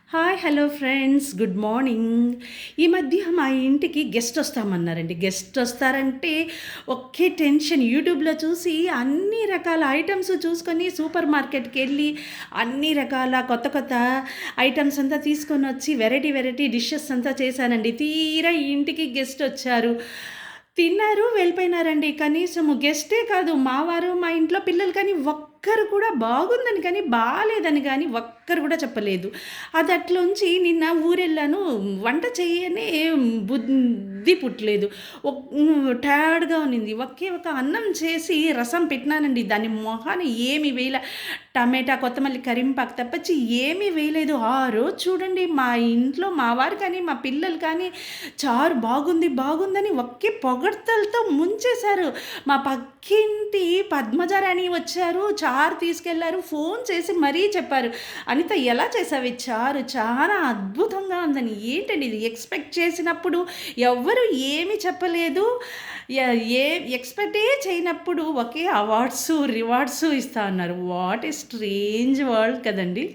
Hi hello friends good morning. ఈ మధ్య మా ఇంటికి గెస్ట్ వస్తామన్నారండి. గెస్ట్ వస్తారంటే ఒకే టెన్షన్. యూట్యూబ్లో చూసి అన్ని రకాల ఐటమ్స్ చూసుకొని సూపర్ మార్కెట్కి వెళ్ళి అన్ని రకాల కొత్త కొత్త ఐటమ్స్ అంతా తీసుకొని వచ్చి వెరైటీ వెరైటీ డిషెస్ అంతా చేశానండి. తీరా ఇంటికి గెస్ట్ వచ్చారు, తిన్నారు, వెళ్ళిపోయినారండి. కనీసము గెస్టే కాదు, మా వారు, మా ఇంట్లో పిల్లలు కానీ ఒక్కరు కూడా బాగుందని కానీ, బాలేదని కానీ ఒక్కరు కూడా చెప్పలేదు. అది అట్లుంచి నిన్న ఊరెళ్ళాను. వంట చేయనే బుద్ధి పుట్టలేదు. టయర్డ్‌గా ఉన్నింది. ఒకే ఒక అన్నం చేసి రసం పెట్టినానండి. దాని మొహాన ఏమి వేయల. టమాటా, కొత్తమల్లి, కరింపాకు తప్పించి ఏమీ వేయలేదు. ఆ రోజు చూడండి మా ఇంట్లో మా వారు కానీ, మా పిల్లలు కానీ చారు బాగుంది, బాగుందని ఒకే పొగడ్తలతో ముంచేశారు. మా పక్కింటి పద్మజారాణి వచ్చారు, చారు తీసుకెళ్లారు. ఫోన్ చేసి మరీ చెప్పారు, "అనిత ఎలా చేసావు ఈ చారు? చాలా అద్భుతంగా ఉందని." ఏంటండి ఇది? ఎక్స్‌పెక్ట్ చేసినప్పుడు ఎవ్వరు ఏమి చెప్పలేదు. య ఏ ఎక్స్‌పెక్టే చేయనప్పుడు ఒకే అవార్డ్సు, రివార్డ్సు ఇస్తా అన్నారు. వాట్ ఏ స్ట్రేంజ్ వరల్డ్ కదండీ!